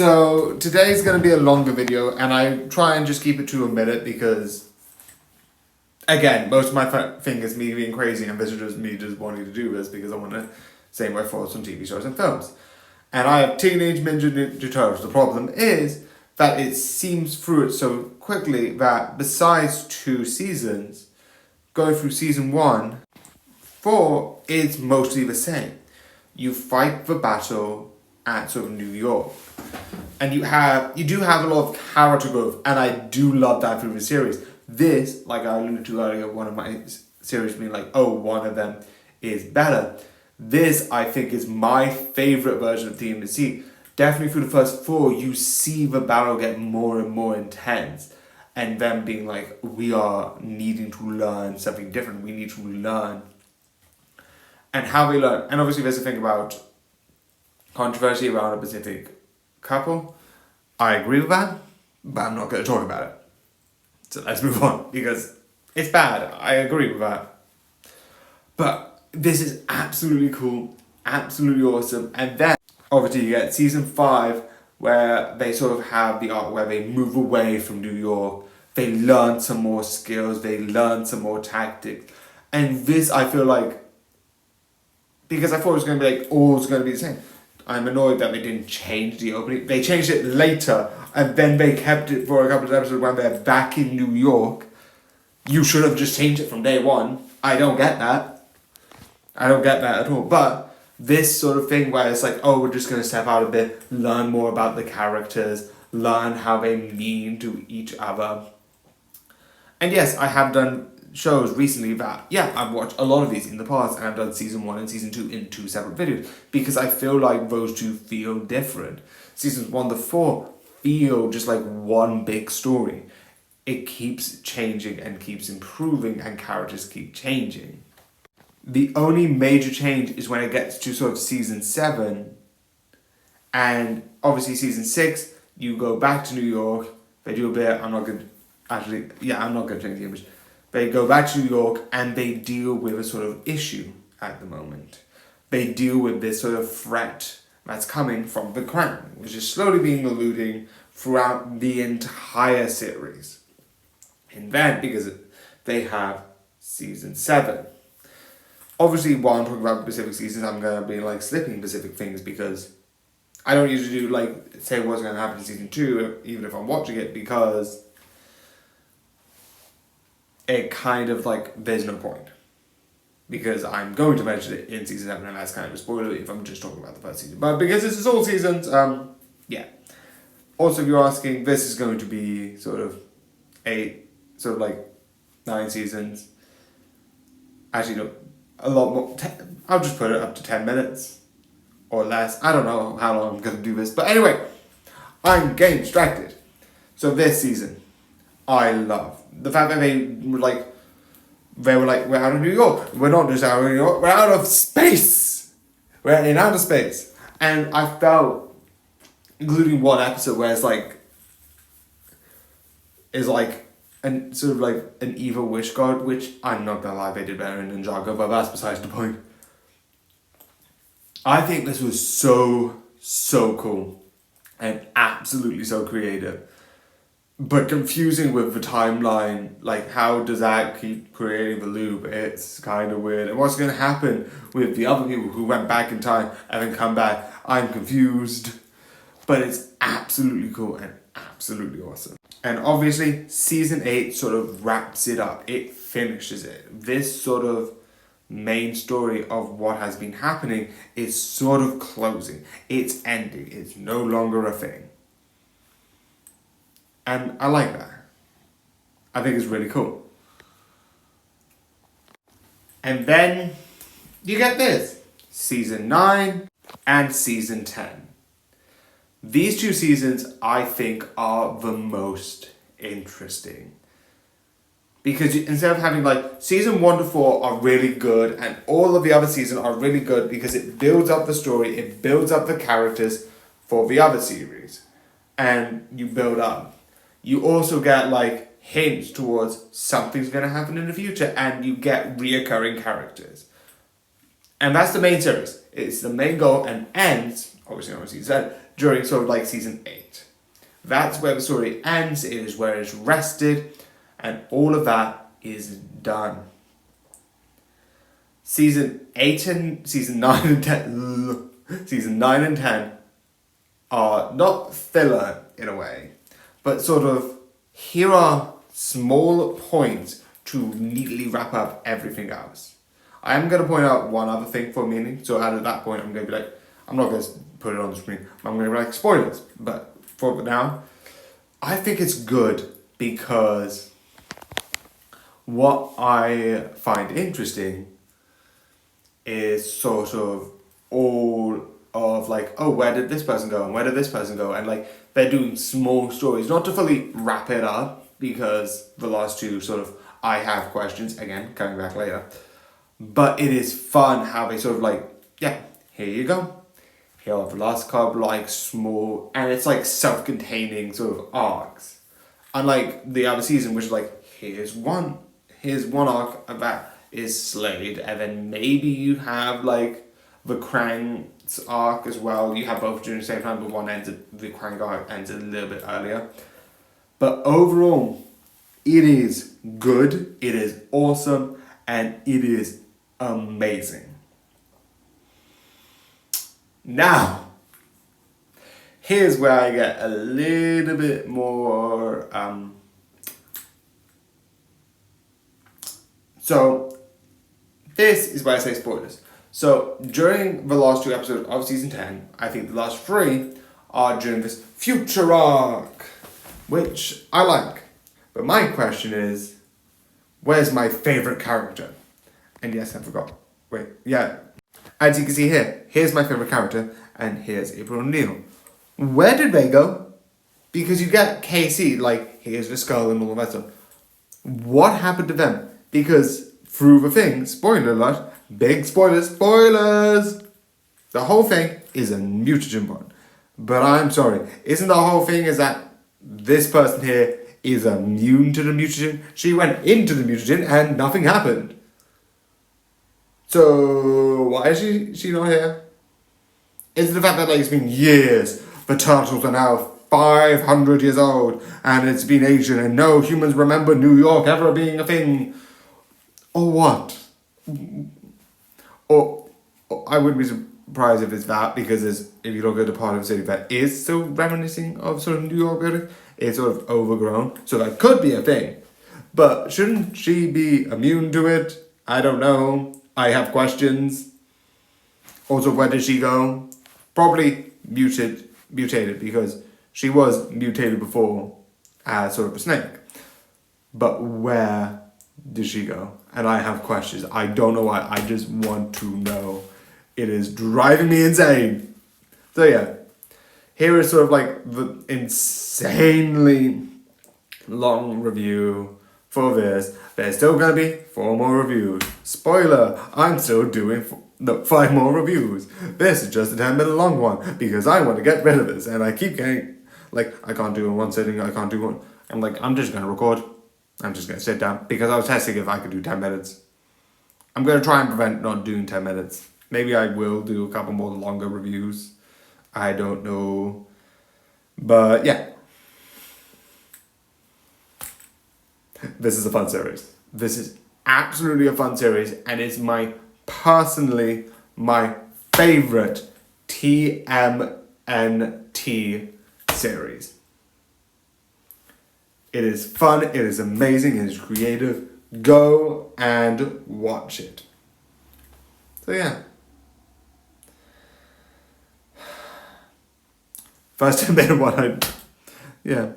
So today's going to be a longer video, and I try and just keep it to a minute because, again, most of my thing is me being crazy and this is just me just wanting to do this because I want to say my thoughts on TV shows and films. And I have Teenage Ninja Turtles. The problem is that it seems through it so quickly that besides 2 seasons, going through season 1, 4 is mostly the same. You fight the battle at sort of New York. And you do have a lot of character growth, and I do love that through the series. This, like I alluded to earlier, one of my series being like, oh, one of them is better. This, I think, is my favourite version of TMC. Definitely through the first 4, you see the battle get more and more intense. And them being like, we are needing to learn something different. We need to learn. And how they learn. And obviously there's a thing about controversy around a specific couple. I agree with that, but I'm not going to talk about it. So let's move on, because it's bad. I agree with that. But this is absolutely cool, absolutely awesome. And then, obviously, you get season 5, where they sort of have the arc where they move away from New York. They learn some more skills. They learn some more tactics. And this, I feel like, because I thought it was going to be like, all it's going to be the same. I'm annoyed that they didn't change the opening. They changed it later, and then they kept it for a couple of episodes when they're back in New York. You should have just changed it from day 1. I don't get that. I don't get that at all. But this sort of thing where it's like, oh, we're just going to step out a bit, learn more about the characters, learn how they mean to each other. And yes, I have done shows recently that, yeah, I've watched a lot of these in the past, and I've done season 1 and season 2 in 2 separate videos because I feel like those 2 feel different. Seasons 1 to 4 feel just like one big story. It keeps changing and keeps improving, and characters keep changing. The only major change is when it gets to sort of season 7, and obviously season 6, you go back to New York, they do a bit, I'm not going to change the image. They go back to New York and they deal with a sort of issue at the moment. They deal with this sort of threat that's coming from the Crown, which is slowly being eluding throughout the entire series. And then, because they have season 7. Obviously, while I'm talking about specific seasons, I'm going to be like slipping specific things because I don't usually do like say what's going to happen in season 2, even if I'm watching it, because it kind of like, there's no point. Because I'm going to mention it in season 7, and that's kind of a spoiler if I'm just talking about the first season. But because this is all seasons, yeah. Also, if you're asking, this is going to be sort of 9 seasons. Actually, no, a lot more. I'll just put it up to 10 minutes or less. I don't know how long I'm going to do this. But anyway, I'm getting distracted. So this season, I love the fact that they were like, we're out of New York. We're not just out of New York, we're out of space. We're in outer space. And I felt, including one episode where it's like an sort of like an evil wish god, which I'm not gonna lie, they did better in Ninjago, but that's besides the point. I think this was so cool and absolutely so creative. But confusing with the timeline, like how does that keep creating the loop? It's kind of weird. And what's going to happen with the other people who went back in time and then come back? I'm confused. But it's absolutely cool and absolutely awesome. And obviously, season 8 sort of wraps it up. It finishes it. This sort of main story of what has been happening is sort of closing. It's ending. It's no longer a thing. And I like that. I think it's really cool. And then you get this. Season 9 and season 10. These 2 seasons, I think, are the most interesting. Because instead of having like, season 1 to 4 are really good, and all of the other seasons are really good because it builds up the story, it builds up the characters for the other series. And you build up. You also get like hints towards something's going to happen in the future, and you get reoccurring characters. And that's the main series. It's the main goal, and ends, obviously, said, during sort of like season 8. That's where the story ends, it is where it's rested, and all of that is done. Season 8 and season 9 and 10 season 9 and 10 are not filler in a way, but sort of here are small points to neatly wrap up everything else. I am going to point out one other thing for meaning, so at that point I'm going to be like, I'm not going to put it on the screen, I'm going to be like spoilers, but for now, I think it's good because what I find interesting is sort of all of like, oh, where did this person go and where did this person go, and like they're doing small stories, not to fully wrap it up because the last two sort of I have questions, again, coming back later, but it is fun how they sort of like, yeah, here you go, here are the last couple like small, and it's like self-containing sort of arcs, unlike the other season which is like, here's one arc that is Slade, and then maybe you have like the Krang's arc as well. You have both during the same time, but one ends the Krang arc ends a little bit earlier. But overall, it is good, it is awesome, and it is amazing. Now, here's where I get a little bit more so this is why I say spoilers. So during the last 2 episodes of season 10, I think the last 3 are during this future arc, which I like. But my question is, where's my favorite character? And yes, I forgot. Wait, yeah. As you can see here, here's my favorite character, and here's April O'Neil. Where did they go? Because you get KC, like, here's the skull and all of that stuff. What happened to them? Because through the thing, spoiler alert, big spoilers, the whole thing is a mutagen bond. But I'm sorry, isn't the whole thing is that this person here is immune to the mutagen? She went into the mutagen and nothing happened. So why is she not here? Is it the fact that like it's been years? The turtles are now 500 years old and it's been ancient and no humans remember New York ever being a thing. Or what? Or I wouldn't be surprised if it's that, because if you look at the part of the city that is still reminiscing of sort of New York building, it's sort of overgrown. So that could be a thing. But shouldn't she be immune to it? I don't know. I have questions. Also, where did she go? Probably mutated because she was mutated before as sort of a snake. But where did she go? And I have questions. I don't know why. I just want to know. It is driving me insane. So yeah, here is sort of like the insanely long review for this. There's still gonna be 4 more reviews. Spoiler, I'm still doing 5 more reviews. This is just a 10-minute long one because I want to get rid of this and I keep getting, like, I can't do it in one sitting, I can't do one. I'm like, I'm just gonna record. I'm just gonna sit down because I was testing if I could do 10 minutes. I'm gonna try and prevent not doing 10 minutes. Maybe I will do a couple more longer reviews. I don't know. But yeah. This is a fun series. This is absolutely a fun series, and it's personally my favorite TMNT series. It is fun, it is amazing, it is creative. Go and watch it. So yeah. First admitted one, yeah.